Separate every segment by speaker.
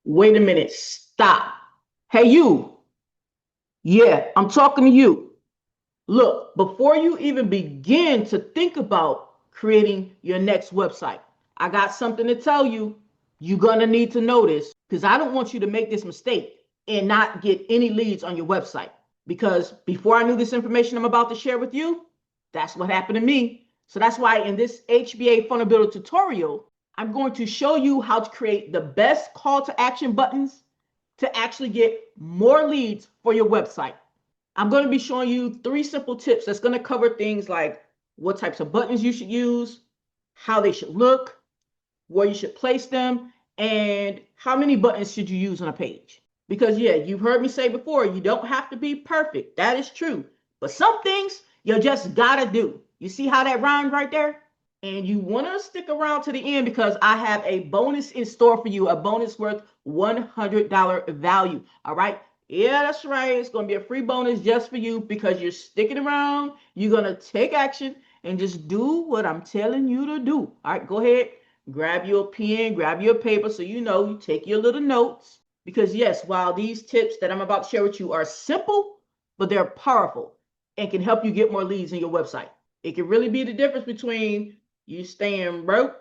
Speaker 1: Wait a minute. Stop. Hey, you. Yeah, I'm talking to you. Look, before you even begin to think about creating your next website, I got something to tell you. You're going to need to know this because I don't want you to make this mistake and not get any leads on your website. Because before I knew this information I'm about to share with you, that's what happened to me. So that's why in this HBA Funnel Builder tutorial, I'm going to show you how to create the best call to action buttons to actually get more leads for your website. I'm going to be showing you 3 simple tips that's going to cover things like what types of buttons you should use, how they should look, where you should place them, and how many buttons should you use on a page. Because yeah, you've heard me say before, you don't have to be perfect. That is true. But some things you just gotta do. You see how that rhymed right there? And you want to stick around to the end because I have a bonus in store for you, a bonus worth $100 value. All right. Yeah, that's right. It's going to be a free bonus just for you because you're sticking around. You're going to take action and just do what I'm telling you to do. All right, go ahead, grab your pen, grab your paper so you know you take your little notes. Because, yes, while these tips that I'm about to share with you are simple, but they're powerful and can help you get more leads in your website. It can really be the difference between you staying broke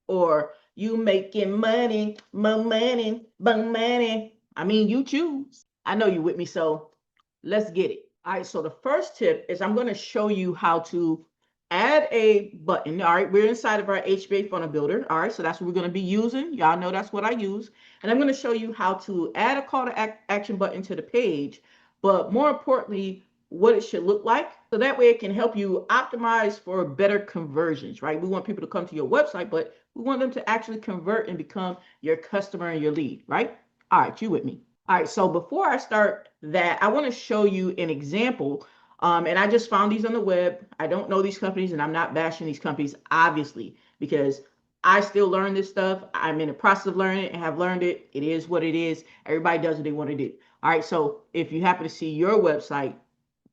Speaker 1: or you making money, more money, more money. I mean, you choose. I know you with me, so let's get it. All right, so the first tip is I'm going to show you how to add a button. All right, we're inside of our HBA Funnel Builder. All right, so that's what we're going to be using. Y'all know that's what I use. And I'm going to show you how to add a call to action button to the page, but more importantly, what it should look like. So that way it can help you optimize for better conversions, right? We want people to come to your website, but we want them to actually convert and become your customer and your lead, right? All right, you with me? All right, so before I start that, I want to show you an example. And I just found these on the web. I don't know these companies and I'm not bashing these companies, obviously, because I still learn this stuff. I'm in the process of learning it and have learned it. It is what it is. Everybody does what they want to do. All right, so if you happen to see your website,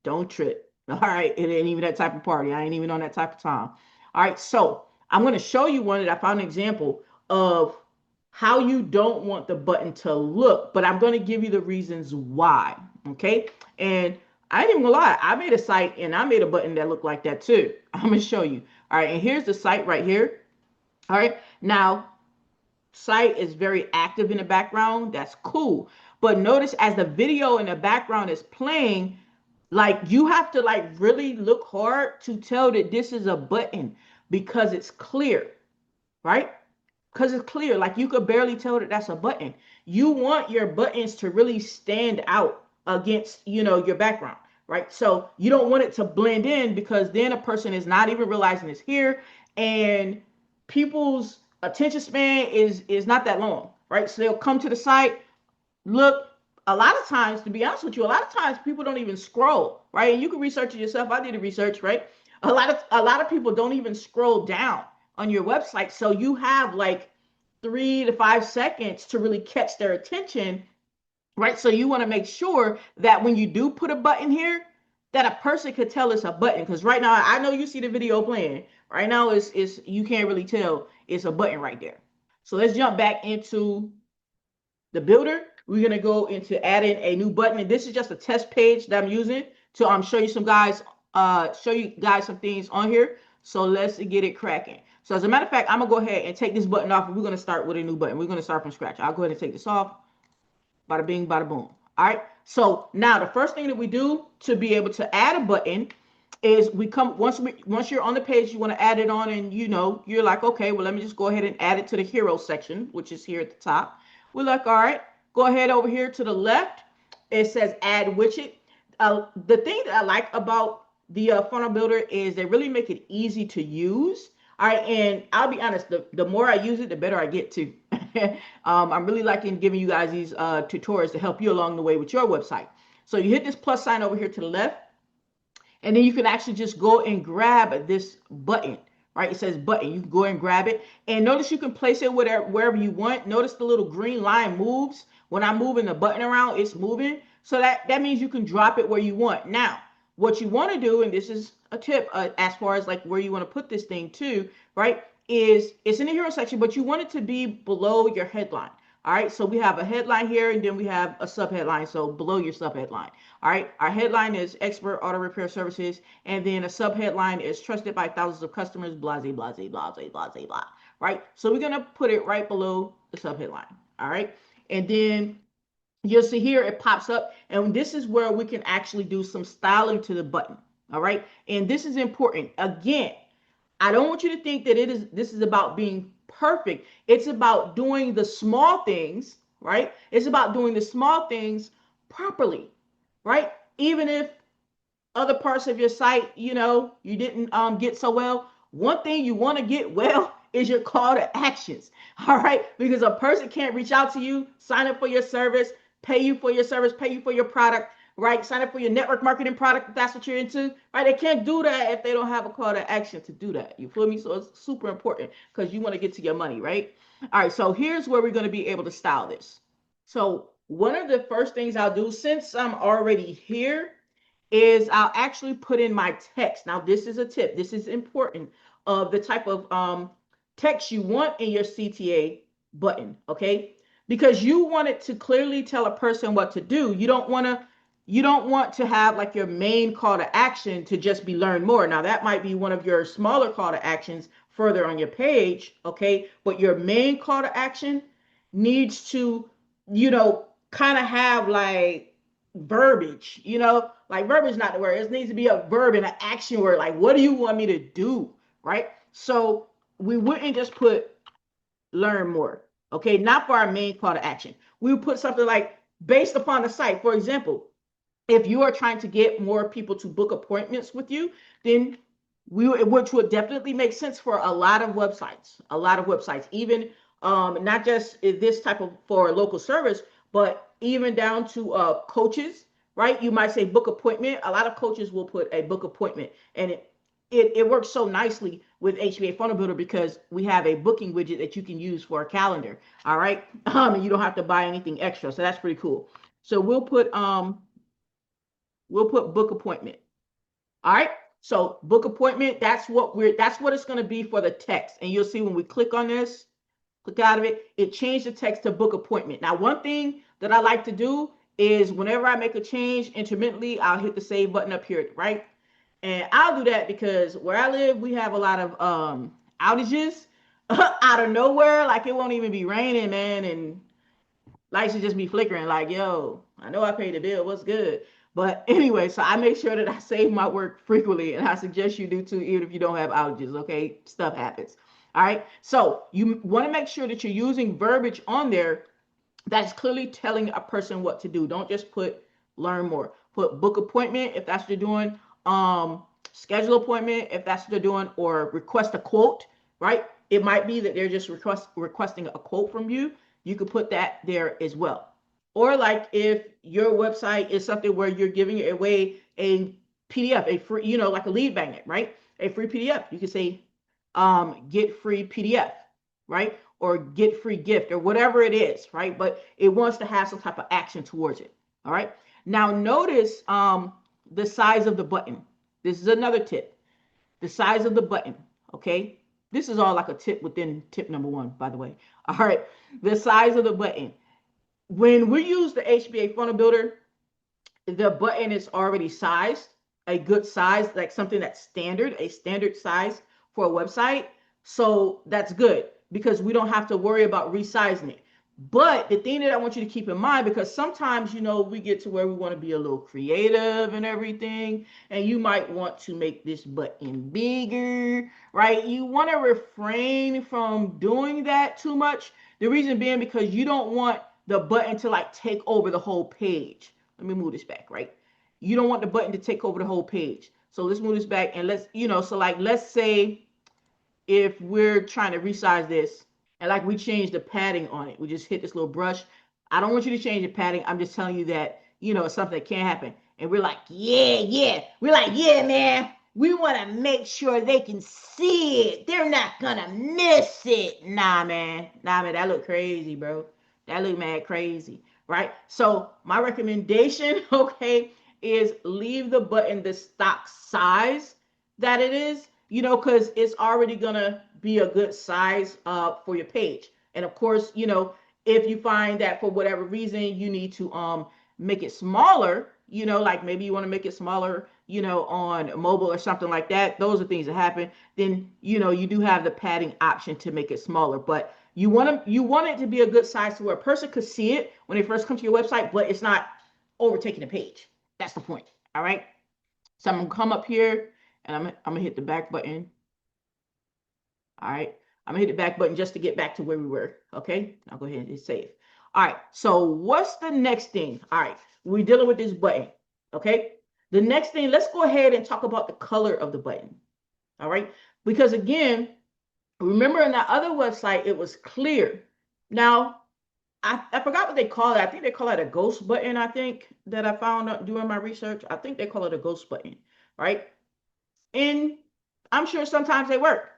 Speaker 1: don't trip. All right, it ain't even that type of party. I ain't even on that type of time. All right, so I'm going to show you one that I found an example of how you don't want the button to look, but I'm going to give you the reasons why. Okay, and I ain't even gonna lie, I made a site and I made a button that looked like that too. I'm gonna show you. All right, and here's the site right here. All right, now site is very active in the background. That's cool. But notice as the video in the background is playing, like you have to like really look hard to tell that this is a button because it's clear, right? Because it's clear. Like you could barely tell that that's a button. You want your buttons to really stand out against, your background, right? So you don't want it to blend in because then a person is not even realizing it's here, and people's attention span is not that long, right? So they'll come to the site, look. A lot of times, to be honest with you, a lot of times people don't even scroll, right? And you can research it yourself. I did the research, right? A lot of people don't even scroll down on your website, so you have like 3 to 5 seconds to really catch their attention, right? So you want to make sure that when you do put a button here, that a person could tell it's a button. Because right now, I know you see the video playing. Right now, it's you can't really tell it's a button right there. So let's jump back into the builder. We're gonna go into adding a new button, and this is just a test page that I'm using to show you some things on here. So let's get it cracking. So as a matter of fact, I'm gonna go ahead and take this button off, and we're gonna start with a new button. We're gonna start from scratch. I'll go ahead and take this off. Bada bing, bada boom. All right. So now the first thing that we do to be able to add a button is once you're on the page, you want to add it on, and you're like, okay, well, let me just go ahead and add it to the hero section, which is here at the top. We're like, all right, go ahead over here to the left. It says add widget. The thing that I like about the funnel builder is they really make it easy to use. All right, and I'll be honest, the more I use it, the better I get to. I'm really liking giving you guys these tutorials to help you along the way with your website. So you hit this plus sign over here to the left, and then you can actually just go and grab this button, right? It says button. You can go and grab it. And notice you can place it wherever you want. Notice the little green line moves. When I'm moving the button around, it's moving. So that means you can drop it where you want. Now, what you want to do, and this is a tip as far as like where you want to put this thing too, right? Is it's in the hero section, but you want it to be below your headline. All right, so we have a headline here, and then we have a subheadline. So below your subheadline. All right, our headline is expert auto repair services, and then a subheadline is trusted by thousands of customers, blah, blah, blah, blah, blah, blah. Right, so we're gonna put it right below the subheadline. All right, and then you'll see here it pops up, and this is where we can actually do some styling to the button. All right, and this is important. Again, I don't want you to think that this is about being perfect. It's about doing the small things, right? It's about doing the small things properly, right? Even if other parts of your site, you didn't get so well. One thing you want to get well is your call to actions. All right, because a person can't reach out to you, sign up for your service, pay you for your service, pay you for your product, right? Sign up for your network marketing product if that's what you're into, right? They can't do that if they don't have a call to action to do that. You feel me? So it's super important because you want to get to your money, right? All right, so here's where we're going to be able to style this. So one of the first things I'll do, since I'm already here, is I'll actually put in my text. Now, this is a tip. This is important of the type of text you want in your CTA button, okay? Because you want it to clearly tell a person what to do. You don't want to have like your main call to action to just be learn more. Now, that might be one of your smaller call to actions further on your page, okay? But your main call to action needs to, kind of have like verbiage, like verbiage is not the word. It needs to be a verb and an action word. Like, what do you want me to do? Right? So we wouldn't just put learn more. Okay, not for our main call to action. We would put something like based upon the site. For example, if you are trying to get more people to book appointments with you, then which would definitely make sense for a lot of websites, even not just this type of for local service, but even down to coaches, right? You might say book appointment. A lot of coaches will put a book appointment, and it works so nicely with HBA Funnel Builder because we have a booking widget that you can use for a calendar. All right, and you don't have to buy anything extra, so that's pretty cool. So we'll put book appointment. All right. So book appointment, that's what it's going to be for the text. And you'll see when we click on this, click out of it, it changed the text to book appointment. Now, one thing that I like to do is whenever I make a change intermittently, I'll hit the save button up here, right? And I'll do that because where I live, we have a lot of outages out of nowhere. Like it won't even be raining, man. And lights should just be flickering like, yo, I know I paid the bill. What's good? But anyway, so I make sure that I save my work frequently, and I suggest you do too, even if you don't have outages, okay? Stuff happens. All right. So you want to make sure that you're using verbiage on there that's clearly telling a person what to do. Don't just put learn more. Put book appointment if that's what you're doing. Schedule appointment if that's what they're doing, or request a quote, right? It might be that they're just requesting a quote from you. You could put that there as well. Or like if your website is something where you're giving away a PDF, a free, like a lead magnet, right? A free PDF. You can say, get free PDF, right? Or get free gift or whatever it is, right? But it wants to have some type of action towards it. All right. Now notice the size of the button. This is another tip. The size of the button. Okay. This is all like a tip within tip number 1, by the way. All right. The size of the button. When we use the HBA Funnel Builder, the button is already sized, a good size, like something that's standard, a standard size for a website. So that's good because we don't have to worry about resizing it. But the thing that I want you to keep in mind, because sometimes, we get to where we want to be a little creative and everything, and you might want to make this button bigger, right? You want to refrain from doing that too much. The reason being because you don't want the button to like take over the whole page. Let me move this back, right? You don't want the button to take over the whole page. So let's move this back and let's say if we're trying to resize this and like we change the padding on it, we just hit this little brush. I don't want you to change the padding. I'm just telling you that, it's something that can happen. And we're like, yeah. We're like, yeah, man. We want to make sure they can see it. They're not going to miss it. Nah, man. That look crazy, bro. That look mad crazy, right? So my recommendation, okay, is leave the button the stock size that it is, because it's already going to be a good size for your page. And of course, If you find that for whatever reason you need to make it smaller, like maybe you want to make it smaller, on mobile or something like that, those are things that happen. Then you do have the padding option to make it smaller, but you want it to be a good size to where a person could see it when they first come to your website, but it's not overtaking the page. That's the point. All right. So I'm gonna come up here and I'm gonna hit the back button. All right. I'm gonna hit the back button just to get back to where we were. Okay. I'll go ahead and hit save. All right. So what's the next thing? All right. We're dealing with this button. Okay. The next thing, let's go ahead and talk about the color of the button. All right. Because again, remember in that other website, it was clear. Now, I forgot what they call it. I think they call it a ghost button, I think, that I found doing my research. I think they call it a ghost button, right? And I'm sure sometimes they work.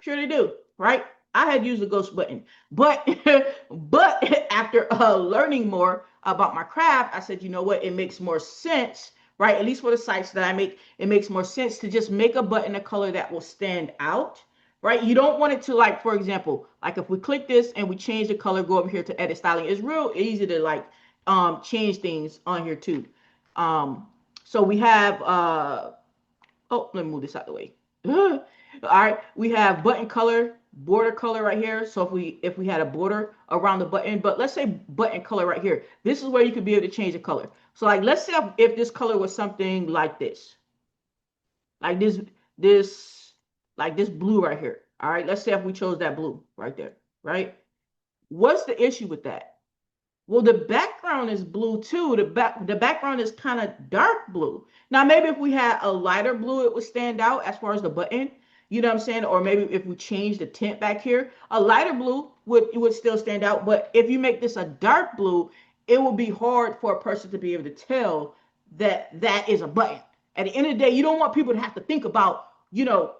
Speaker 1: Sure they do, right? I had used the ghost button, but but after learning more about my craft, I said, you know what? It makes more sense, right? At least for the sites that I make, it makes more sense to just make a button a color that will stand out, right? You don't want it to, like, for example, like if we click this and we change the color, go over here to edit styling, it's real easy to like change things on here too. So we have oh, let me move this out of the way. All right, we have button color, border color right here. So if we had a border around the button, but let's say button color right here, this is where you could be able to change the color. So like, let's say if this color was something like this, like this blue right here. All right, let's say if we chose that blue right there, right? What's the issue with that? Well, the background is blue too. The background is kind of dark blue. Now, maybe if we had a lighter blue, it would stand out as far as the button. You know what I'm saying? Or maybe if we change the tint back here, a lighter blue would still stand out. But if you make this a dark blue, it will be hard for a person to be able to tell that that is a button. At the end of the day, you don't want people to have to think about,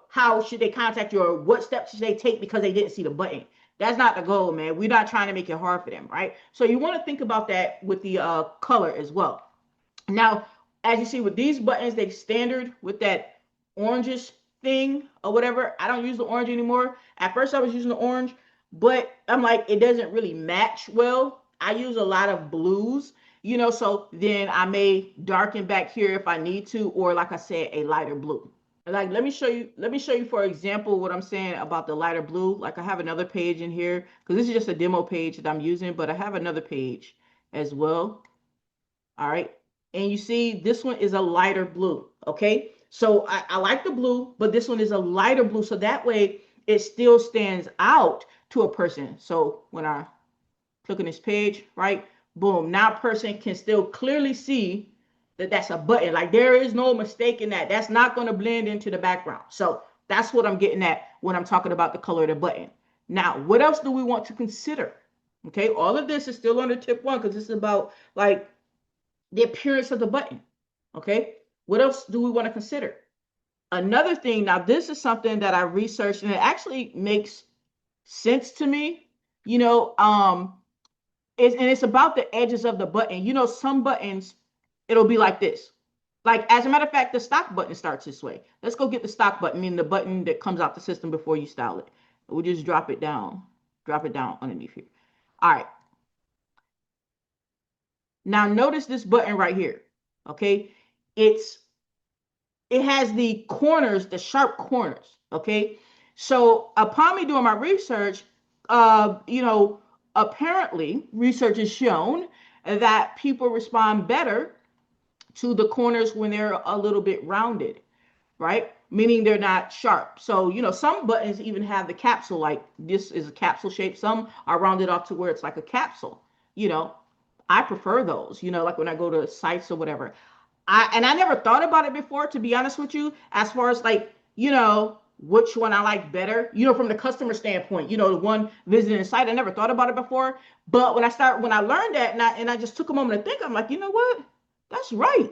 Speaker 1: how should they contact you or what steps should they take because they didn't see the button. That's not the goal, man. We're not trying to make it hard for them, right? So you want to think about that with the color as well. Now, as you see with these buttons, they standard with that orangish thing or whatever. I don't use the orange anymore. At first, I was using the orange, but I'm like, it doesn't really match well. I use a lot of blues, so then I may darken back here if I need to, or like I said, a lighter blue. Like, let me show you for example what I'm saying about the lighter blue. Like, I have another page in here because this is just a demo page that I'm using, but I have another page as well. All right, and you see this one is a lighter blue. Okay, so I like the blue, but this one is a lighter blue, so that way it still stands out to a person. So when I click on this page, right, boom, now a person can still clearly see that that's a button. Like, there is no mistake in that. That's not going to blend into the background. So that's what I'm getting at when I'm talking about the color of the button. Now, what else do we want to consider? Okay, all of this is still under tip one because this is about like the appearance of the button. Okay, what else do we want to consider? Another thing, now this is something that I researched and it actually makes sense to me. It's about the edges of the button. Some buttons, it'll be like this. Like, as a matter of fact, the stock button starts this way. Let's go get the stock button, meaning the button that comes out the system before you style it. We'll just drop it down underneath here. All right. Now notice this button right here. Okay. It has the corners, the sharp corners. Okay. So upon me doing my research, apparently research has shown that people respond better to the corners when they're a little bit rounded, right? Meaning they're not sharp. So, some buttons even have the capsule, like this is a capsule shape. Some are rounded off to where it's like a capsule. I prefer those, like when I go to sites or whatever. I never thought about it before, to be honest with you, as far as like, which one I like better, from the customer standpoint, the one visiting the site. I never thought about it before. But when I learned that and I just took a moment to think, I'm like, you know what? That's right.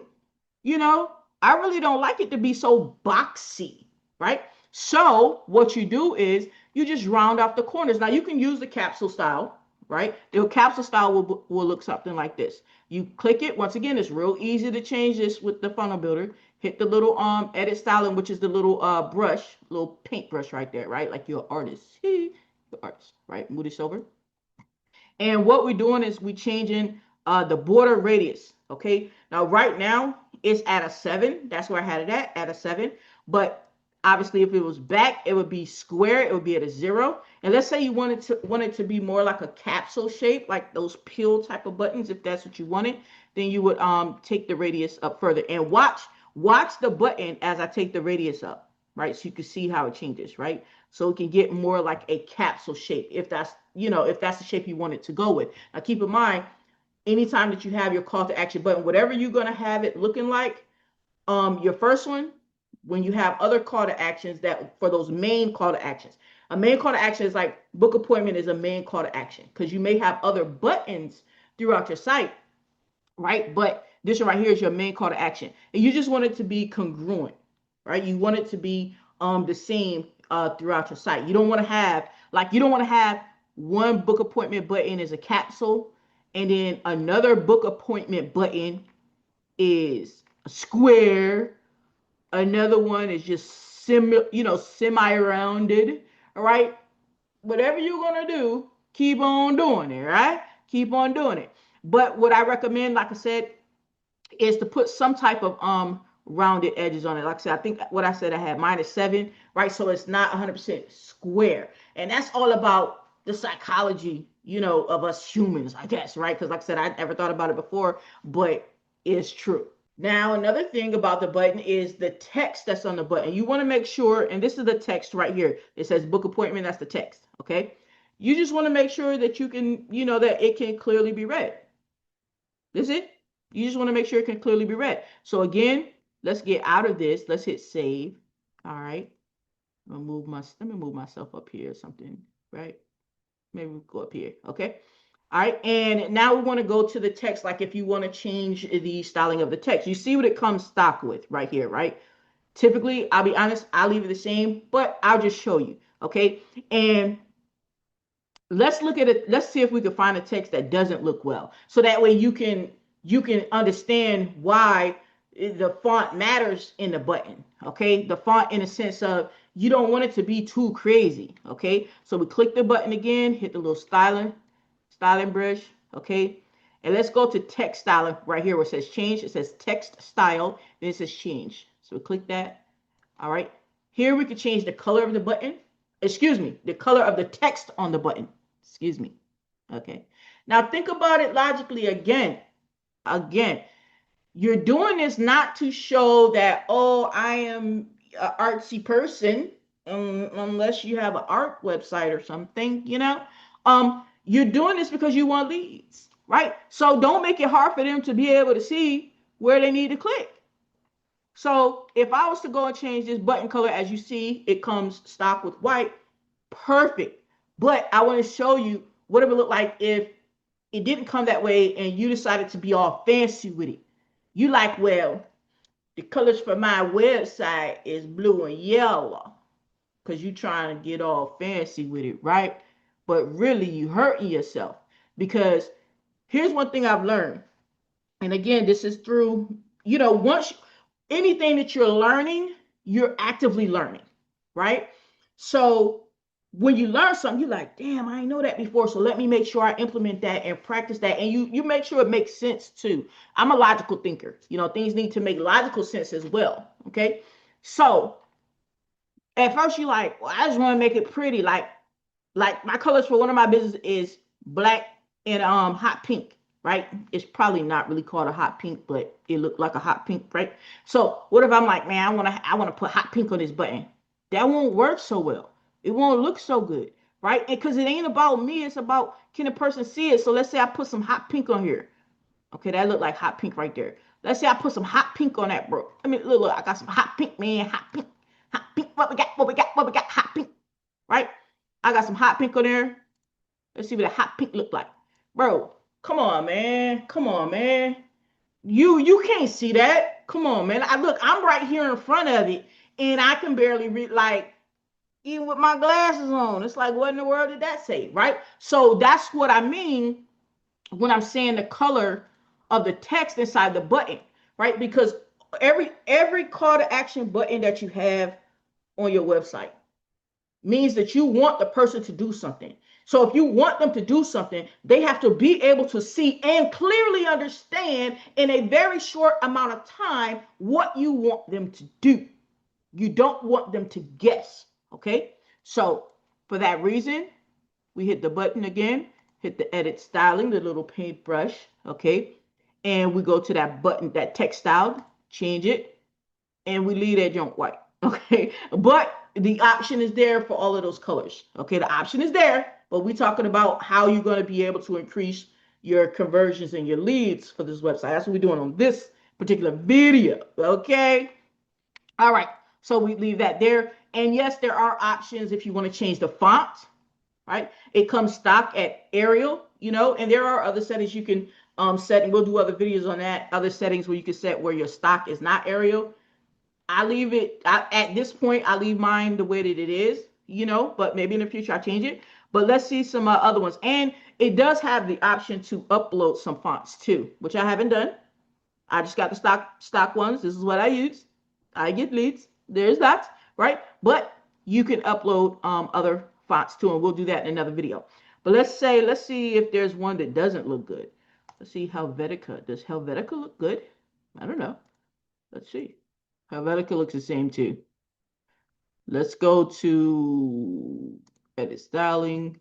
Speaker 1: I really don't like it to be so boxy, right? So what you do is you just round off the corners. Now you can use the capsule style, right? The capsule style will look something like this. You click it. Once again, it's real easy to change this with the funnel builder. Hit the little edit styling, which is the little brush, little paint brush right there, right? Like you're an artist. You're an artist, right? Move this over. And what we're doing is we changing the border radius. Okay. Now, right now it's at a 7. That's where I had it at a 7. But obviously, if it was back, it would be square. It would be at a 0. And let's say you want it to be more like a capsule shape, like those pill type of buttons. If that's what you wanted, then you would take the radius up further and watch the button as I take the radius up, right? So you can see how it changes, right? So it can get more like a capsule shape if that's, if that's the shape you want it to go with. Now keep in mind, anytime that you have your call to action button, whatever you're going to have it looking like, your first one, when you have other call to actions that for those main call to actions, a main call to action is like book appointment is a main call to action because you may have other buttons throughout your site, right? But this one right here is your main call to action. And you just want it to be congruent, right? You want it to be the same throughout your site. You don't want to have one book appointment button is a capsule and then another book appointment button is a square. Another one is just semi-rounded. All right. Whatever you're gonna do, keep on doing it, right? Keep on doing it. But what I recommend, like I said, is to put some type of rounded edges on it. Like I said, I think what I said I had mine is 7, right? So it's not 100% square. And that's all about the psychology, of us humans, I guess, right? Because like I said, I never thought about it before, but it's true. Now, another thing about the button is the text that's on the button. You want to make sure, and this is the text right here. It says book appointment. That's the text. Okay. You just want to make sure that you can, that it can clearly be read. That's it. You just want to make sure it can clearly be read. So again, let's get out of this. Let's hit save. All right. Let me move myself up here or something, right? Maybe we'll go up here. Okay. All right. And now we want to go to the text. Like if you want to change the styling of the text, you see what it comes stock with right here, right? Typically, I'll be honest, I'll leave it the same, but I'll just show you. Okay. And let's look at it. Let's see if we can find a text that doesn't look well. So that way you can understand why the font matters in the button. Okay. The font in a sense of you don't want it to be too crazy. Okay. So we click the button again, hit the little styling brush. Okay. And let's go to text styling right here where it says change. It says text style. Then it says change. So we click that. All right. Here we can change the color of the button. Excuse me. The color of the text on the button. Excuse me. Okay. Now think about it logically again. You're doing this not to show that, oh, I am an artsy person, unless you have an art website or something, you're doing this because you want leads, right? So don't make it hard for them to be able to see where they need to click. So if I was to go and change this button color, as you see, it comes stock with white, perfect. But I want to show you what it would look like if it didn't come that way and you decided to be all fancy with it. You like, well, the colors for my website is blue and yellow because you're trying to get all fancy with it, right? But really you hurting yourself because here's one thing I've learned. And again, this is through, once anything that you're learning, you're actively learning, right? So when you learn something, you're like, damn, I didn't know that before. So let me make sure I implement that and practice that. And you make sure it makes sense too. I'm a logical thinker. Things need to make logical sense as well. Okay. So at first you're like, well, I just want to make it pretty. Like my colors for one of my business is black and hot pink, right? It's probably not really called a hot pink, but it looked like a hot pink, right? So what if I'm like, man, I want to put hot pink on this button? That won't work so well. It won't look so good, right? And because it ain't about me, it's about can the person see it? So let's say I put some hot pink on here. Okay, that looked like hot pink right there. Let's say I put some hot pink on that, bro. I mean, look, I got some hot pink, man. Hot pink. What we got? Hot pink, right? I got some hot pink on there. Let's see what a hot pink look like. Bro, come on, man. You can't see that. Come on, man. I'm right here in front of it, and I can barely read, like, even with my glasses on. It's like, what in the world did that say, right? So that's what I mean when I'm saying the color of the text inside the button, right? Because every call to action button that you have on your website means that you want the person to do something. So if you want them to do something, they have to be able to see and clearly understand in a very short amount of time what you want them to do. You don't want them to guess. Okay. So for that reason, we hit the button again, hit the edit styling, the little paintbrush. Okay. And we go to that button, that text style, change it, and we leave that junk white. Okay. But the option is there for all of those colors. Okay. The option is there, but we're talking about how you're going to be able to increase your conversions and your leads for this website. That's what we're doing on this particular video. Okay. All right. So we leave that there. And yes, there are options if you want to change the font, right? It comes stock at Arial, and there are other settings you can set, and we'll do other videos on that, other settings where you can set where your stock is not Arial. I leave it, at this point, I leave mine the way that it is, but maybe in the future I change it. But let's see some other ones. And it does have the option to upload some fonts too, which I haven't done. I just got the stock ones. This is what I use. I get leads. There's that, right? But you can upload other fonts too, and we'll do that in another video. But let's see if there's one that doesn't look good. Let's see Helvetica. Does Helvetica look good? I don't know. Let's see. Helvetica looks the same too. Let's go to edit styling,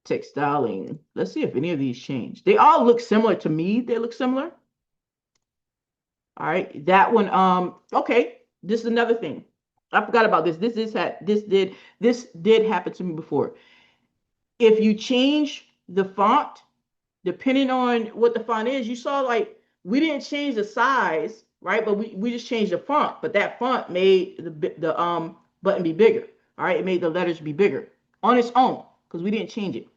Speaker 1: text styling. Let's see if any of these change. They all look similar to me. They look similar. All right, that one. Okay, this is another thing. I forgot about this. This did happen to me before. If you change the font, depending on what the font is, you saw like we didn't change the size, right? But we just changed the font. But that font made the button be bigger. All right, it made the letters be bigger on its own because we didn't change it.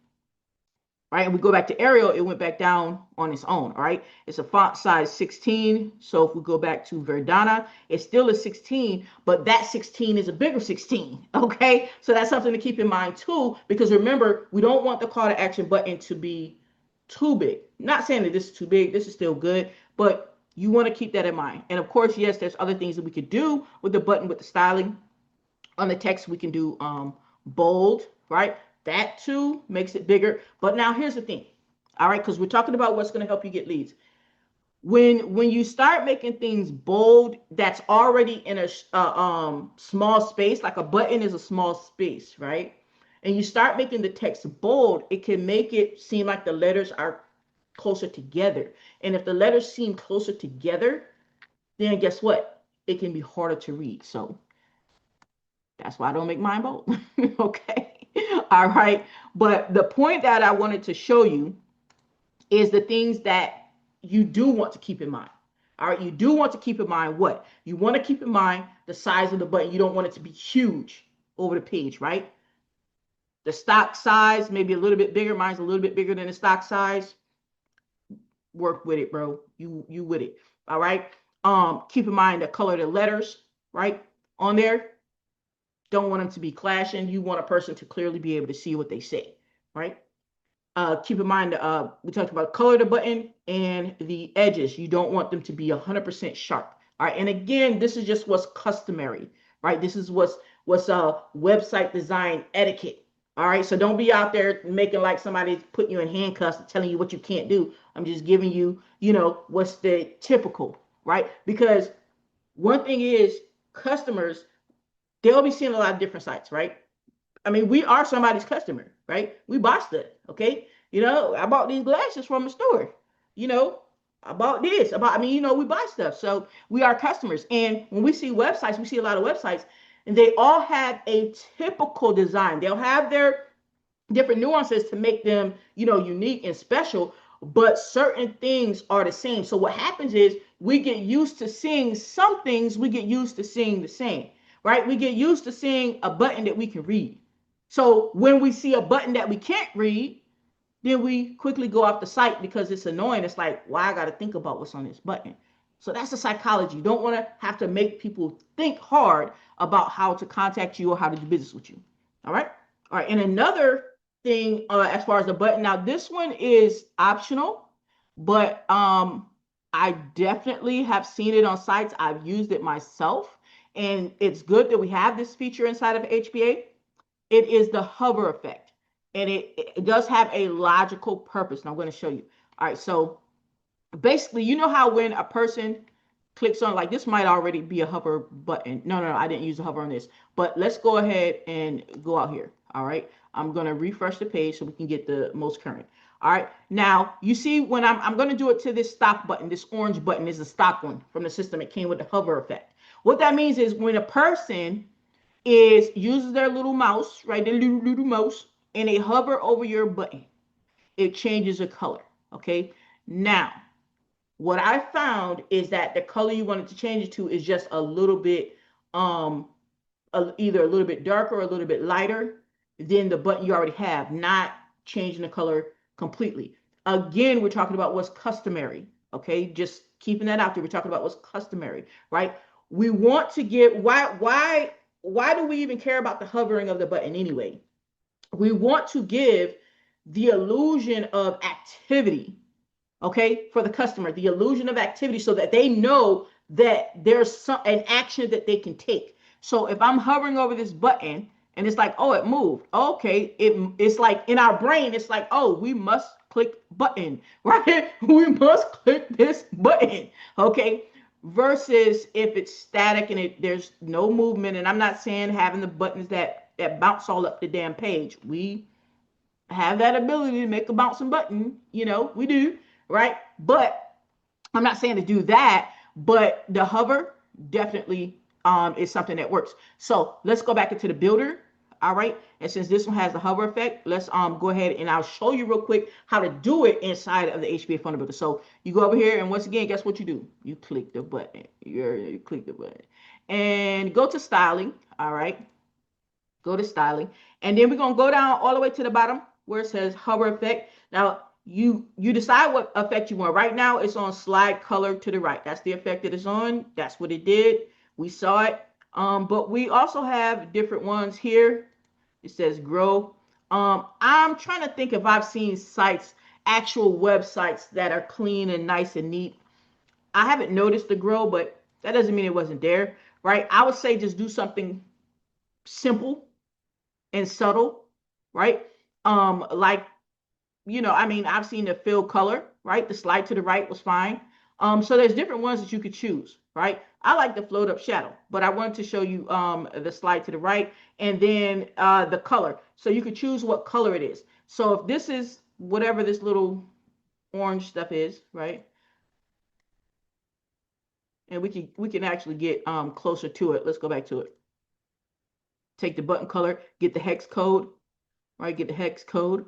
Speaker 1: Right, and we go back to Arial, it went back down on its own. All right, it's a font size 16. So if we go back to Verdana, it's still a 16, but that 16 is a bigger 16. Okay, so that's something to keep in mind too, because remember, we don't want the call to action button to be too big. Not saying that this is too big, this is still good, but you want to keep that in mind. And of course, yes, there's other things that we could do with the button, with the styling. On the text, we can do bold, right? That too makes it bigger. But now here's the thing. All right, because we're talking about what's going to help you get leads. When you start making things bold, that's already in a small space, like a button is a small space, right? And you start making the text bold, it can make it seem like the letters are closer together. And if the letters seem closer together, then guess what? It can be harder to read. So that's why I don't make mine bold. Okay. All right. But the point that I wanted to show you is the things that you do want to keep in mind. All right. You do want to keep in mind what? You want to keep in mind the size of the button. You don't want it to be huge over the page, right? The stock size, maybe a little bit bigger. Mine's a little bit bigger than the stock size. Work with it, bro. You with it. All right. Keep in mind the color of the letters, right? On there. Don't want them to be clashing. You want a person to clearly be able to see what they say, right? Keep in mind, we talked about color of the button and the edges. You don't want them to be 100% sharp. All right. And again, this is just what's customary, right? This is what's website design etiquette. All right. So don't be out there making like somebody's putting you in handcuffs and telling you what you can't do. I'm just giving you, what's the typical, right? Because one thing is customers, they'll be seeing a lot of different sites, right? I mean, we are somebody's customer, right? We buy stuff, okay? I bought these glasses from a store. I bought this. We buy stuff. So we are customers. And when we see websites, we see a lot of websites, and they all have a typical design. They'll have their different nuances to make them, unique and special, but certain things are the same. So what happens is we get used to seeing some things, we get used to seeing the same. Right? We get used to seeing a button that we can read. So when we see a button that we can't read, then we quickly go off the site because it's annoying. It's like, why I got to think about what's on this button. So that's the psychology. You don't want to have to make people think hard about how to contact you or how to do business with you. All right. All right. And another thing as far as the button. Now, this one is optional, but I definitely have seen it on sites. I've used it myself. And it's good that we have this feature inside of HBA. It is the hover effect. and it does have a logical purpose. And I'm going to show you. All right, so basically, you know how when a person clicks on, like this might already be a hover button. No, I didn't use a hover on this. But let's go ahead and go out here. All right, I'm going to refresh the page so we can get the most current. All right, now you see when I'm going to do it to this stock button. This orange button is the stock one from the system. It came with the hover effect. What that means is when a person uses their little mouse, right, their little mouse, and they hover over your button, it changes the color. Okay, now what I found is that the color you wanted to change it to is just a little bit, either a little bit darker or a little bit lighter than the button you already have, not changing the color completely. Again, we're talking about what's customary. Okay, just keeping that out there. We're talking about what's customary, right? We want to get why do we even care about the hovering of the button anyway? We want to give the illusion of activity, okay, for the customer, the illusion of activity, so that they know that there's an action that they can take. So if I'm hovering over this button and it's like, oh, it moved. Okay, it's like in our brain, it's like, oh, we must click button, right? We must click this button, okay? Versus if it's static and there's no movement, and I'm not saying having the buttons that bounce all up the damn page. We have that ability to make a bouncing button, we do, right? But I'm not saying to do that, but the hover definitely is something that works. So let's go back into the builder. All right, and since this one has the hover effect, let's go ahead and I'll show you real quick how to do it inside of the HBA Funnel Builder. So you go over here, and once again, guess what you do? You click the button. You click the button and go to styling. All right, go to styling, and then we're gonna go down all the way to the bottom where it says hover effect. Now you decide what effect you want. Right now it's on slide color to the right. That's the effect that it's on. That's what it did. We saw it. But we also have different ones here. It says grow. I'm trying to think if I've seen sites, actual websites that are clean and nice and neat. I haven't noticed the grow, but that doesn't mean it wasn't there, right? I would say just do something simple and subtle, right? Like, I mean, I've seen the fill color, right? The slide to the right was fine. So there's different ones that you could choose, right? I like the float up shadow, but I wanted to show you the slide to the right, and then the color. So you could choose what color it is. So if this is whatever this little orange stuff is, right? And we can actually get closer to it. Let's go back to it. Take the button color, get the hex code, right? Get the hex code.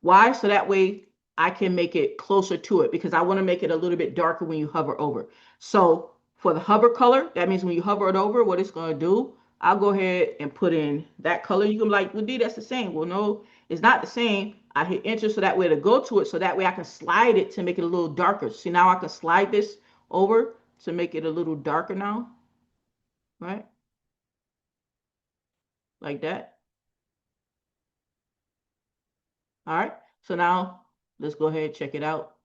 Speaker 1: Why? So that way I can make it closer to it, because I want to make it a little bit darker when you hover over. So for the hover color, that means when you hover it over, what it's going to do, I'll go ahead and put in that color. You can be like, well, D, that's the same. Well, no, it's not the same. I hit enter so that way to go to it, so that way I can slide it to make it a little darker. See, now I can slide this over to make it a little darker now, right? Like that. All right. So now let's go ahead and check it out.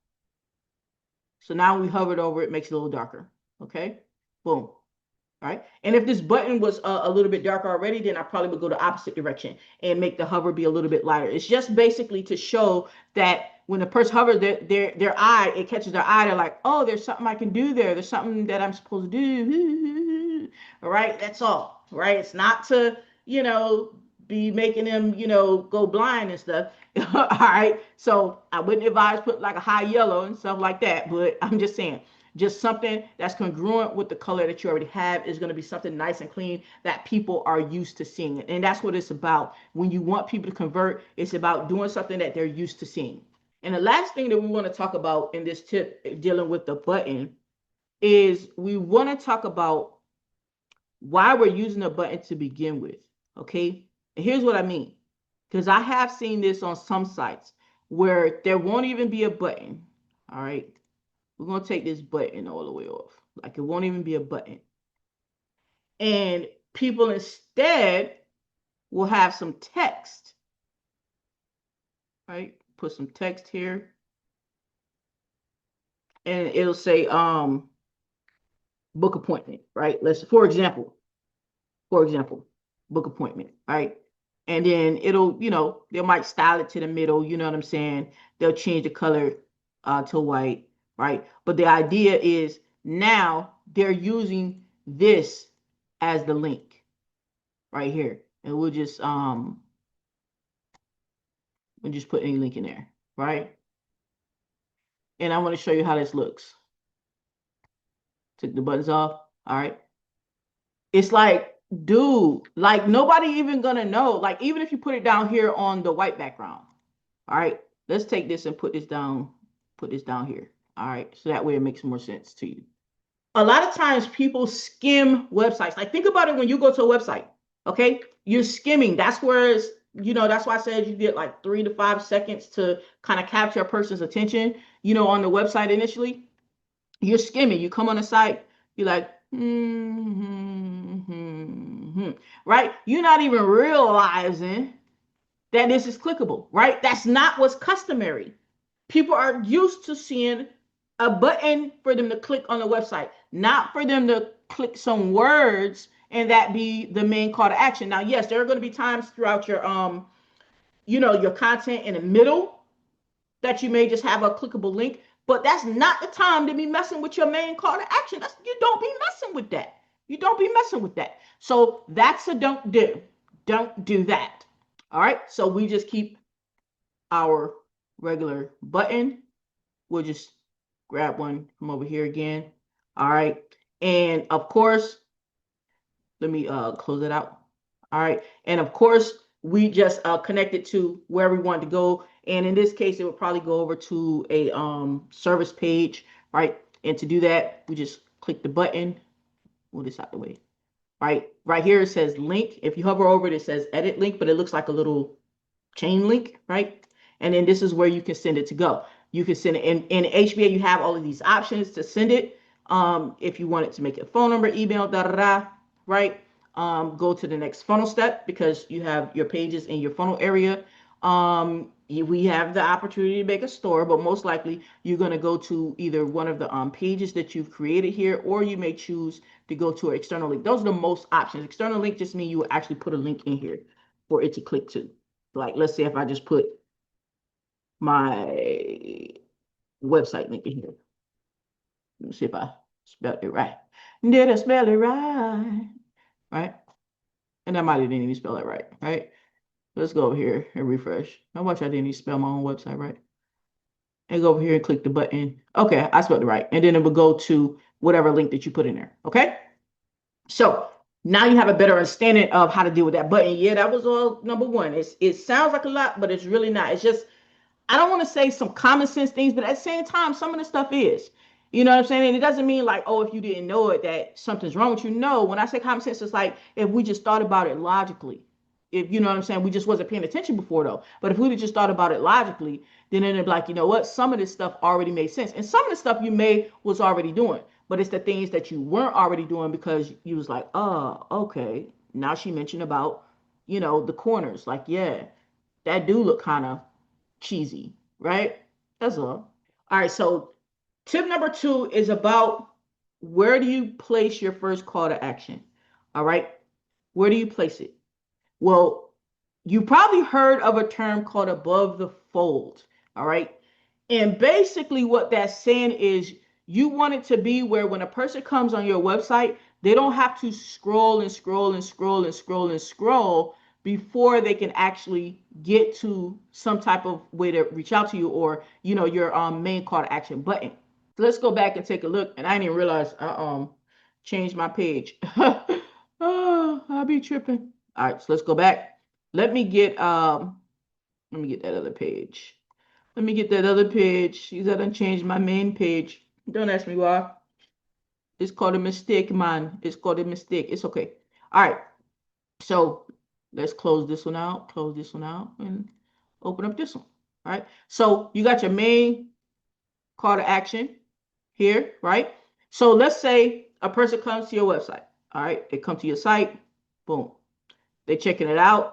Speaker 1: So now we hovered over it, makes it a little darker. Okay, boom. All right. And if this button was a little bit darker already, then I probably would go the opposite direction and make the hover be a little bit lighter. It's just basically to show that when the person hovers, their eye, it catches their eye. They're like, oh, there's something I can do there. There's something that I'm supposed to do. All right. That's all. Right. It's not to, be making them, go blind and stuff. All right. So I wouldn't advise put like a high yellow and stuff like that. But I'm just saying, just something that's congruent with the color that you already have is going to be something nice and clean that people are used to seeing. And that's what it's about. When you want people to convert, it's about doing something that they're used to seeing. And the last thing that we want to talk about in this tip dealing with the button is we want to talk about why we're using a button to begin with. Okay. And here's what I mean. Because I have seen this on some sites where there won't even be a button. All right. We're going to take this button all the way off. Like it won't even be a button. And people instead will have some text. Right? Put some text here. And it'll say book appointment, right? For example, book appointment, right? And then it'll, they might style it to the middle, you know what I'm saying? They'll change the color to white, right? But the idea is now they're using this as the link right here. And we'll just put any link in there, right? And I want to show you how this looks. Took the buttons off. All right. It's like, dude, like nobody even gonna know. Like, even if you put it down here on the white background. All right. Let's take this and put this down here. All right. So that way it makes more sense to you. A lot of times people skim websites. Like, think about it when you go to a website. Okay. You're skimming. That's where it's, that's why I said you get like 3 to 5 seconds to kind of capture a person's attention, on the website initially. You're skimming. You come on the site, you're like, right? You're not even realizing that this is clickable, right? That's not what's customary. People are used to seeing a button for them to click on the website, not for them to click some words and that be the main call to action. Now, yes, there are going to be times throughout your your content in the middle that you may just have a clickable link, but that's not the time to be messing with your main call to action. You don't be messing with that. You don't be messing with that. So that's a don't do. Don't do that. All right. So we just keep our regular button. We'll just grab one from over here again. All right. And of course, let me close it out. All right. And of course, we just connect it to where we want to go. And in this case, it would probably go over to a service page, right? And to do that, we just click the button. Move this out the way. Right here, it says link. If you hover over it, it says edit link, but it looks like a little chain link, right? And then this is where you can send it to go. You can send it in HBA. You have all of these options to send it. If you want it to make a phone number, email, right? Go to the next funnel step because you have your pages in your funnel area. We have the opportunity to make a store, but most likely you're going to go to either one of the pages that you've created here, or you may choose to go to an external link. Those are the most options. External link just means you will actually put a link in here for it to click to. Like, let's say if I just put my website link in here. Let me see if I spelled it right. Did I spell it right? Right? And I might have didn't even spell it right? Let's go over here and refresh. How much I didn't even spell my own website right? And go over here and click the button. Okay, I spelled it right. And then it will go to whatever link that you put in there. Okay? So now you have a better understanding of how to deal with that button. Yeah, that was all number one. It sounds like a lot, but it's really not. It's just, I don't want to say some common sense things, but at the same time, some of the stuff is. You know what I'm saying? And it doesn't mean like, oh, if you didn't know it, that something's wrong with you. No, when I say common sense, it's like if we just thought about it logically. If you know what I'm saying, we just wasn't paying attention before though. But if we just thought about it logically, then it'd be like, you know what? Some of this stuff already made sense. And some of the stuff you may was already doing. But it's the things that you weren't already doing because you was like, oh, okay. Now she mentioned about, the corners. Like, yeah, that do look kind of cheesy, right? That's all. All right, so tip number 2 is about where do you place your first call to action? All right, where do you place it? Well, you probably heard of a term called above the fold. All right, and basically what that's saying is you want it to be where when a person comes on your website, they don't have to scroll and scroll and scroll and scroll and scroll before they can actually get to some type of way to reach out to you or, your main call to action button. So let's go back and take a look. And I didn't even realize I changed my page. Oh, I'll be tripping. All right, so let's go back. Let me get that other page. Let me get that other page. See, I done changed my main page. Don't ask me why. It's called a mistake, man. It's called a mistake. It's okay. All right. So let's close this one out, and open up this one. All right. So you got your main call to action here, right? So let's say a person comes to your website. All right. They come to your site. Boom. They're checking it out.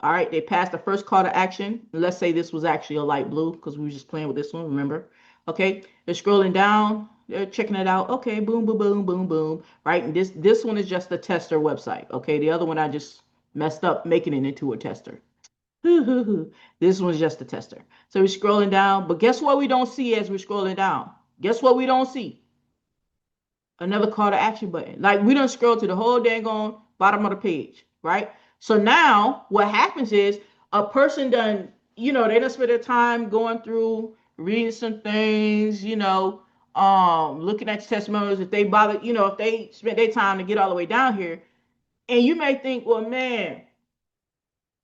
Speaker 1: All right, they passed the first call to action. Let's say this was actually a light blue because we were just playing with this one, remember? Okay, they're scrolling down. They're checking it out. Okay, boom, boom, boom, boom, boom. Right, and this one is just the tester website. Okay, the other one I just Messed up making it into a tester. This one's just a tester. So we're scrolling down, but guess what we don't see as we're scrolling down? Guess what we don't see? Another call to action button. Like we don't scroll to the whole dang on bottom of the page, right? So now what happens is a person done, they done spend their time going through, reading some things, looking at your testimonials. If they bother, if they spent their time to get all the way down here, and you may think, well, man,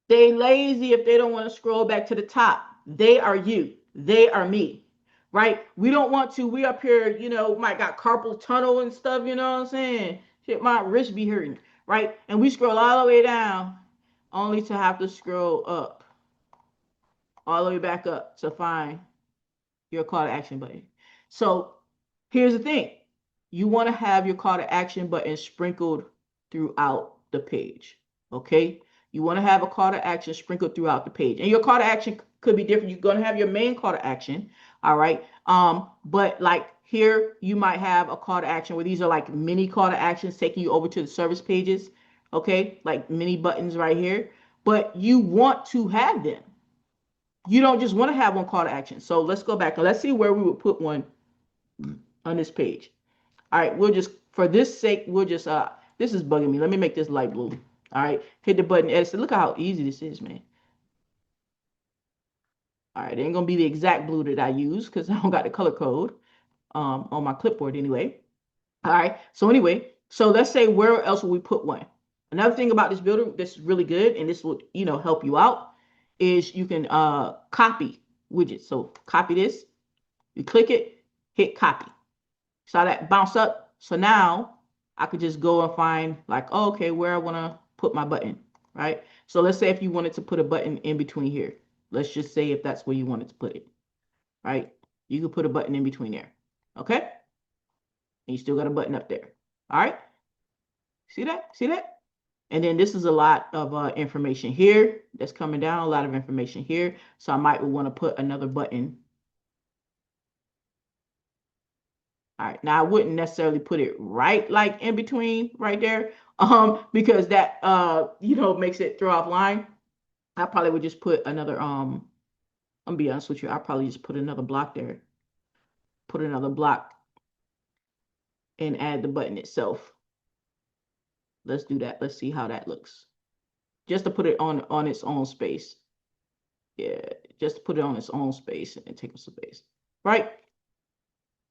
Speaker 1: they lazy if they don't want to scroll back to the top. They are you. They are me. Right? We don't want to. We up here, might got carpal tunnel and stuff, you know what I'm saying? Shit, my wrist be hurting. Right? And we scroll all the way down only to have to scroll up. All the way back up to find your call to action button. So here's the thing. You want to have your call to action button sprinkled throughout the page. Okay? You want to have a call to action sprinkled throughout the page. And your call to action could be different. You're going to have your main call to action. All right. But like here, you might have a call to action where these are like mini call to actions taking you over to the service pages. Okay. Like mini buttons right here. But you want to have them. You don't just want to have one call to action. So let's go back and let's see where we would put one on this page. All right. We'll just, for this sake, we'll just, this is bugging me. Let me make this light blue. All right, hit the button, edit. Look at how easy this is, man. All right, it ain't gonna be the exact blue that I use because I don't got the color code on my clipboard anyway. All right, so anyway, so let's say where else will we put one? Another thing about this builder that's really good, and this will help you out, is you can copy widgets. So copy this, you click it, hit copy. Saw that bounce up. So now I could just go and find like, oh, okay, where I want to put my button, right? So let's say if you wanted to put a button in between here. Let's just say if that's where you wanted to put it, right? You could put a button in between there, okay? And you still got a button up there, all right? See that? See that? And then this is a lot of information here that's coming down, a lot of information here. So I might want to put another button. All right, now I wouldn't necessarily put it right like in between right there, because that makes it throw off line. I probably would just put another I'm gonna be honest with you, I probably just put another block there. Put another block and add the button itself. Let's do that. Let's see how that looks. Just to put it on its own space. Yeah, just to put it on its own space and take up some space. Right?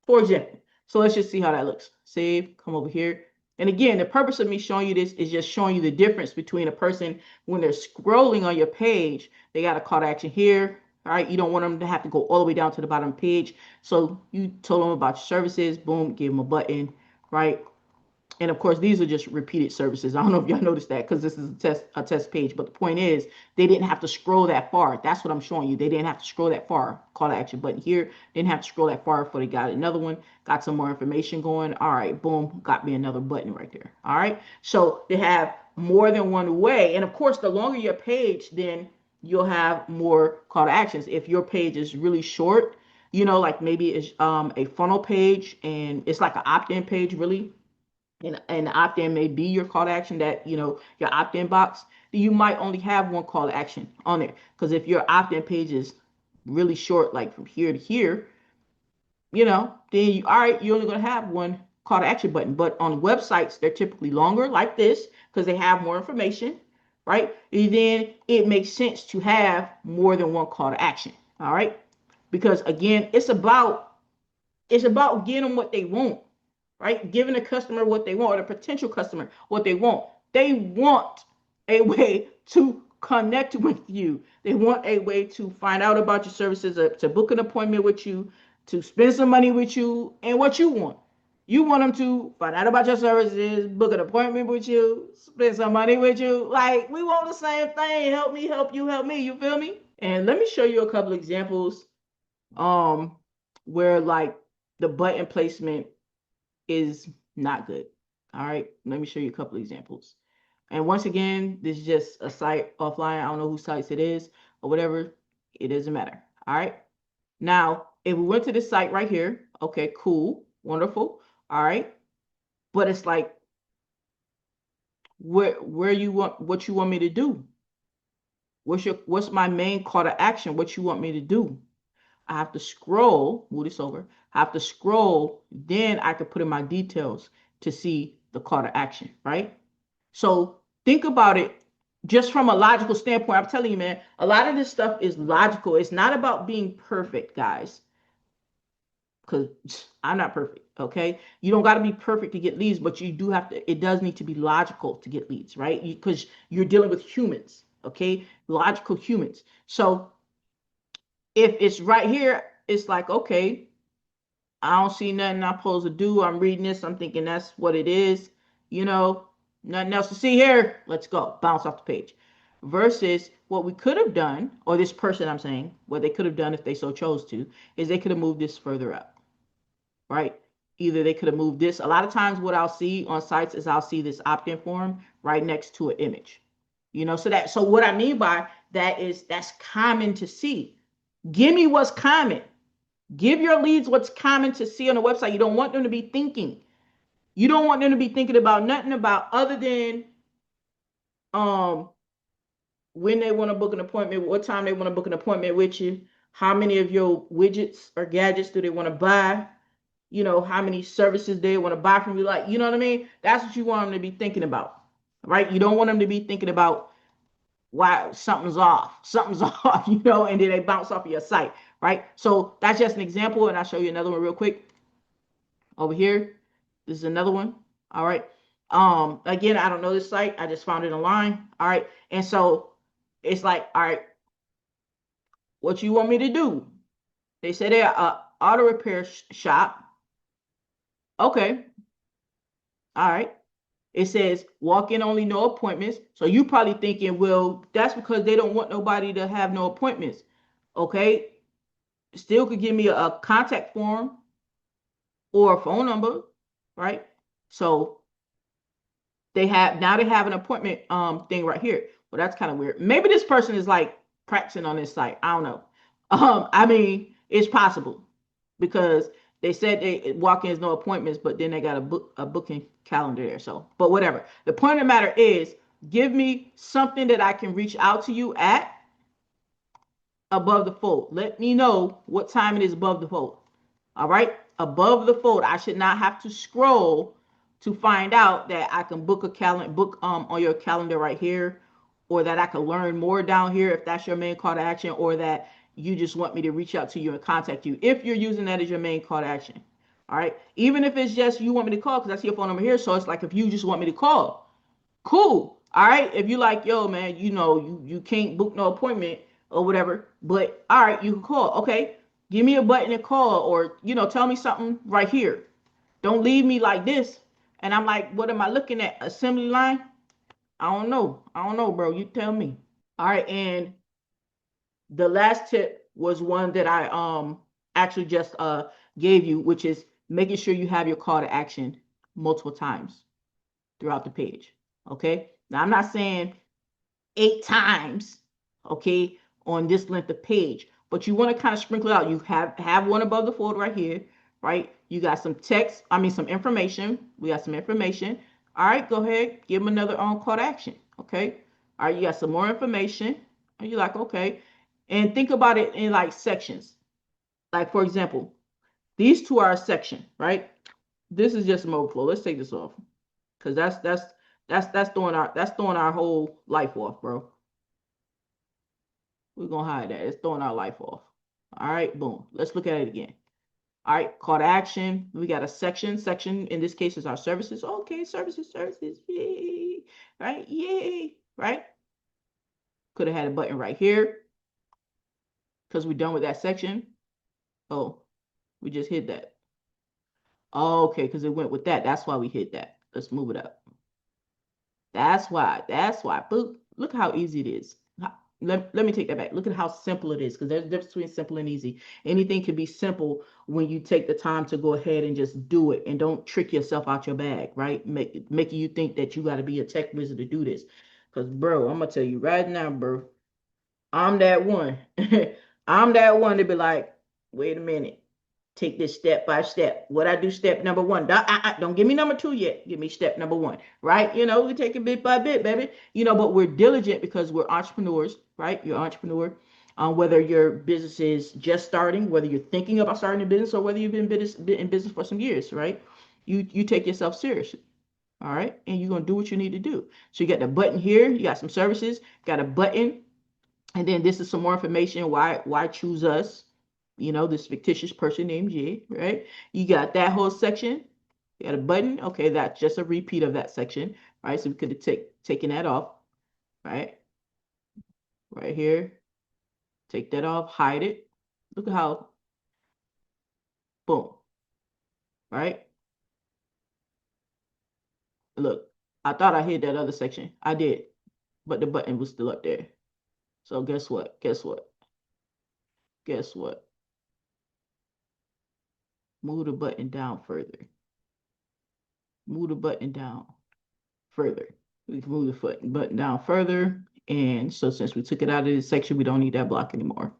Speaker 1: For example. So let's just see how that looks. Save, come over here. And again, the purpose of me showing you this is just showing you the difference between a person when they're scrolling on your page, they got a call to action here. All right, you don't want them to have to go all the way down to the bottom of the page. So you told them about your services, boom, give them a button, right? And of course, these are just repeated services. I don't know if y'all noticed that because this is a test page. But the point is, they didn't have to scroll that far. That's what I'm showing you. They didn't have to scroll that far. Call to action button here. Didn't have to scroll that far before they got another one. Got some more information going. All right, boom, got me another button right there. All right. So they have more than one way. And of course, the longer your page, then you'll have more call to actions. If your page is really short, like maybe it's a funnel page and it's like an opt-in page, really. And the opt-in may be your call to action, that your opt-in box, you might only have one call to action on there. Because if your opt-in page is really short, like from here to here, then you're only going to have one call to action button. But on websites, they're typically longer like this because they have more information, right? And then it makes sense to have more than one call to action. All right. Because again, it's about getting them what they want. Right? Giving the customer what they want, or the potential customer what they want. They want a way to connect with you. They want a way to find out about your services, to book an appointment with you, to spend some money with you, and what you want. You want them to find out about your services, book an appointment with you, spend some money with you. Like, we want the same thing. Help me, help you, help me. You feel me? And let me show you a couple examples where like the button placement is not good. All right, let me show you a couple examples. And once again, this is just a site offline. I don't know whose sites it is or whatever. It doesn't matter. All right. Now, if we went to this site right here, okay, cool, wonderful. All right. But it's like, where you want, what you want me to do. What's my main call to action? What you want me to do? I have to scroll, move this over. I have to scroll, then I can put in my details to see the call to action, right? So think about it just from a logical standpoint. I'm telling you, man, a lot of this stuff is logical. It's not about being perfect, guys, because I'm not perfect. Okay, you don't got to be perfect to get leads, but you do have to. It does need to be logical to get leads, right? Because you're dealing with humans. Okay, logical humans. So if it's right here, it's like, okay, I don't see nothing I'm supposed to do. I'm reading this. I'm thinking that's what it is. You know, nothing else to see here. Let's go. Bounce off the page. Versus what we could have done, or this person, I'm saying, what they could have done if they so chose to, is they could have moved this further up, right? Either they could have moved this. A lot of times what I'll see on sites is I'll see this opt-in form right next to an image. You know, so what I mean by that is that's common to see. Give me what's common. Give your leads what's common to see on the website. You don't want them to be thinking. You don't want them to be thinking about nothing about other than um when they want to book an appointment, what time they want to book an appointment with you, how many of your widgets or gadgets do they want to buy, you know, how many services they want to buy from you. Like, you know what I mean? That's what you want them to be thinking about, right? You don't want them to be thinking about why something's off, something's off, you know, and then they bounce off of your site, right? So that's just an example, and I'll show you another one real quick over here. This is another one. All right. Again, I don't know this site. I just found it online. All right. And so it's like, all right, what you want me to do? They say they're a auto repair shop. Okay. All right. It says walk in only, no appointments. So you probably thinking, well, that's because they don't want nobody to have no appointments. Okay. Still could give me a contact form or a phone number, right? So they have an appointment thing right here. Well, that's kind of weird. Maybe this person is like practicing on this site. I don't know. I mean, it's possible because they said they walk-ins, no appointments, but then they got a booking calendar there. So, but whatever. The point of the matter is, give me something that I can reach out to you at above the fold. Let me know what time it is above the fold. All right, above the fold. I should not have to scroll to find out that I can book a calendar, book on your calendar right here, or that I can learn more down here if that's your main call to action, or that you just want me to reach out to you and contact you if you're using that as your main call to action. All right, even if it's just you want me to call because I see your phone number here, so it's like if you just want me to call, cool. All right, if you like, yo, man, you know, you can't book no appointment or whatever, but all right, you can call. Okay, give me a button to call, or you know, tell me something right here. Don't leave me like this. And I'm like, what am I looking at? Assembly line? I don't know. I don't know, bro. You tell me. All right, and the last tip was one that I actually just gave you, which is making sure you have your call to action multiple times throughout the page. Okay. Now I'm not saying 8 times, okay, on this length of page, but you want to kind of sprinkle it out. You have one above the fold right here, right? You got some text, I mean some information. We got some information. All right, go ahead, give them another call to action. Okay. All right, you got some more information. And you're like, okay. And think about it in like sections. Like for example, these two are a section, right? This is just an overflow. Let's take this off. Because that's throwing our whole life off, bro. We're gonna hide that. It's throwing our life off. All right, boom. Let's look at it again. All right, call to action. We got a section. Section in this case is our services. Okay, services. Yay. Right? Yay. Right? Could have had a button right here because we're done with that section. Oh, we just hit that. Okay, because it went with that. That's why we hit that. Let's move it up. That's why. That's why. But look how easy it is. Let me take that back. Look at how simple it is, because there's a difference between simple and easy. Anything can be simple when you take the time to go ahead and just do it and don't trick yourself out your bag, right? Making you think that you got to be a tech wizard to do this. Because, bro, I'm going to tell you right now, bro, I'm that one. I'm that one to be like, wait a minute. take this step by step. What I do, step number one. Don't give me number two yet. Give me step number one, right? We take it bit by bit, baby. But we're diligent because we're entrepreneurs, right? You're an entrepreneur. Whether your business is just starting, whether you're thinking about starting a business, or whether you've been in business for some years, right? You take yourself seriously. All right. And you're going to do what you need to do. So you got the button here. You got some services, got a button. And then this is some more information. Why choose us? This fictitious person named J, right? You got that whole section. You got a button. Okay, that's just a repeat of that section, right? So we could have taken that off, right? Right here. Take that off, hide it. Look at how, boom, right? Look, I thought I hid that other section. I did, but the button was still up there. So guess what? Guess what? Guess what? Move the button down further. Move the button down further. We can move the button down further. And so since we took it out of this section, we don't need that block anymore.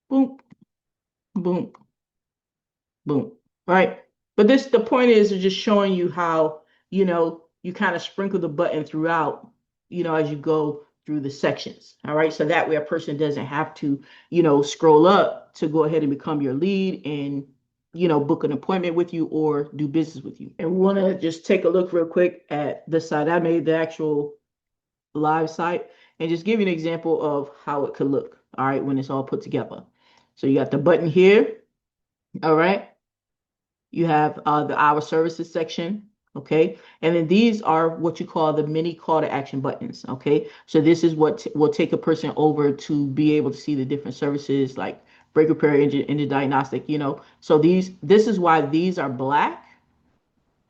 Speaker 1: Boom, boom, boom, right? But the point is just showing you how, you kind of sprinkle the button throughout, as you go through the sections. All right. So that way a person doesn't have to, scroll up to go ahead and become your lead and, book an appointment with you or do business with you. And we want to just take a look real quick at the site. I made the actual live site and just give you an example of how it could look. All right. When it's all put together. So you got the button here. All right. You have the Our Services section. Okay. And then these are what you call the mini call to action buttons. Okay. So this is what will take a person over to be able to see the different services like brake repair, engine diagnostic, So this is why these are black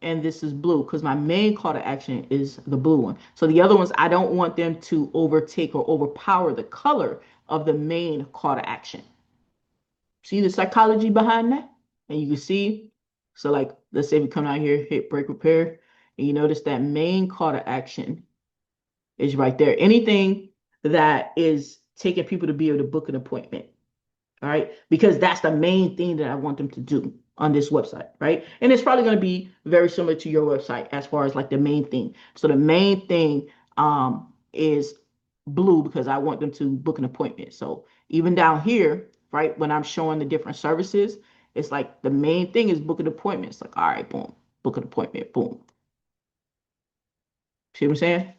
Speaker 1: and this is blue, because my main call to action is the blue one. So the other ones, I don't want them to overtake or overpower the color of the main call to action. See the psychology behind that? And you can see, so like, let's say we come out here, hit brake repair, and you notice that main call to action is right there. Anything that is taking people to be able to book an appointment. All right. Because that's the main thing that I want them to do on this website. Right. And it's probably going to be very similar to your website as far as like the main thing. So the main thing is blue because I want them to book an appointment. So even down here, right, when I'm showing the different services, it's like the main thing is book an appointment. It's like, all right, boom, book an appointment, boom. See what I'm saying?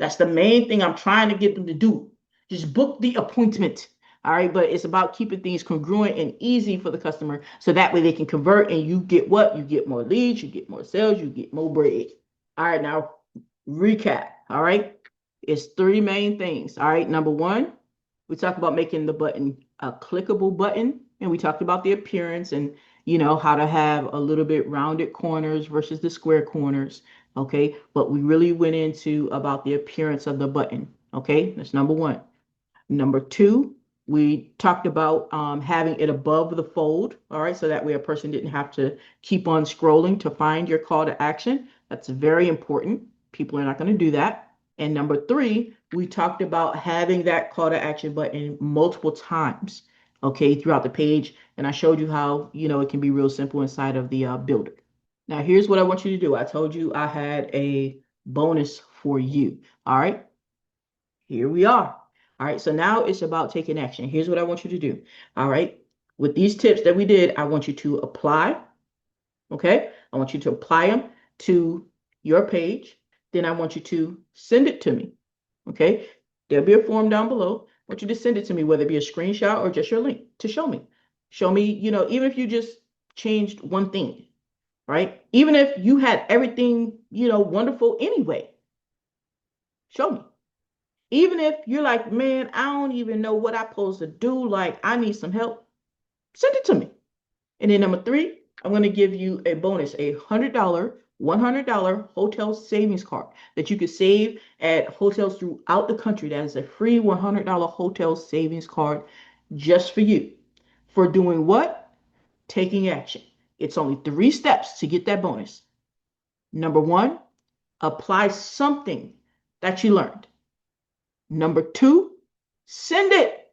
Speaker 1: That's the main thing I'm trying to get them to do. Just book the appointment. All right. But it's about keeping things congruent and easy for the customer. So that way they can convert and you get what? You get more leads, you get more sales, you get more bread. All right. Now recap. All right. It's three main things. All right. Number one, we talked about making the button a clickable button. And we talked about the appearance and, how to have a little bit rounded corners versus the square corners. Okay. But we really went into about the appearance of the button. Okay. That's number one. Number two, we talked about having it above the fold. All right. So that way a person didn't have to keep on scrolling to find your call to action. That's very important. People are not going to do that. And number three, we talked about having that call to action button multiple times, okay, throughout the page. And I showed you how, it can be real simple inside of the builder. Now, here's what I want you to do. I told you I had a bonus for you. All right. Here we are. All right. So now it's about taking action. Here's what I want you to do. All right. With these tips that we did, I want you to apply. Okay. I want you to apply them to your page. Then I want you to send it to me. Okay. There'll be a form down below. I want you to send it to me, whether it be a screenshot or just your link to show me. Show me, even if you just changed one thing, right? Even if you had everything, wonderful anyway, show me. Even if you're like, man, I don't even know what I'm supposed to do. Like, I need some help. Send it to me. And then number three, I'm going to give you a bonus, a $100 hotel savings card that you could save at hotels throughout the country. That is a free $100 hotel savings card just for you. For doing what? Taking action. It's only 3 steps to get that bonus. Number one, apply something that you learned. Number two, send it.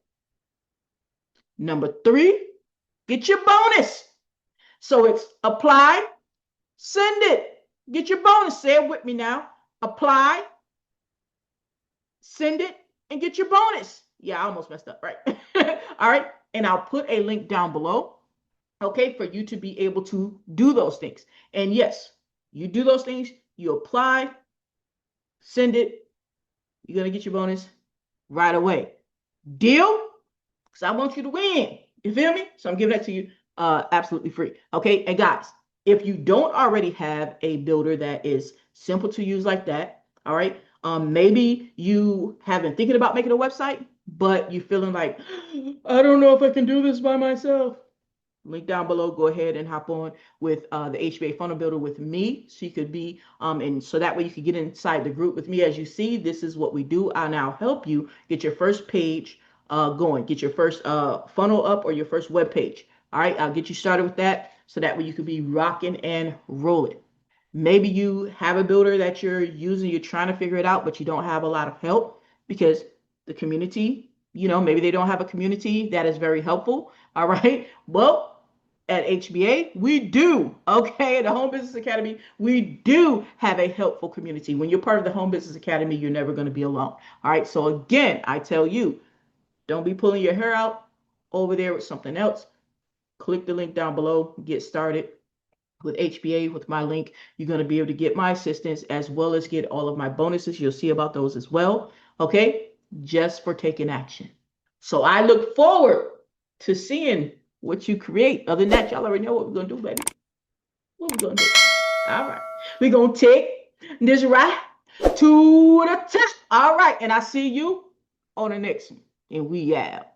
Speaker 1: Number three, get your bonus. So it's apply, send it, get your bonus. Say it with me now. Apply, send it, and get your bonus. Yeah, I almost messed up, right? All right. And I'll put a link down below, okay, for you to be able to do those things. And yes, you do those things, you apply, send it, you're going to get your bonus right away. Deal? Because I want you to win. You feel me? So I'm giving that to you absolutely free. Okay. And guys, if you don't already have a builder that is simple to use like that, all right, maybe you have been thinking about making a website, but you're feeling like, I don't know if I can do this by myself. Link down below. Go ahead and hop on with the HBA Funnel Builder with me, so you could be and so that way you can get inside the group with me. As you see, this is what we do. I'll now help you get your first page going, get your first funnel up or your first web page. All right, I'll get you started with that, so that way you could be rocking and rolling. Maybe you have a builder that you're using, you're trying to figure it out, but you don't have a lot of help because the community, maybe they don't have a community that is very helpful. All right, well, at HBA, we do, okay? At the Home Business Academy, we do have a helpful community. When you're part of the Home Business Academy, you're never going to be alone. All right, so again, I tell you, don't be pulling your hair out over there with something else. Click the link down below, get started with HBA with my link. You're going to be able to get my assistance as well as get all of my bonuses. You'll see about those as well, okay? Just for taking action. So I look forward to seeing what you create. Other than that, y'all already know what we're going to do, baby. What we're going to do. All right. We're going to take this right to the top. All right. And I see you on the next one. And we out.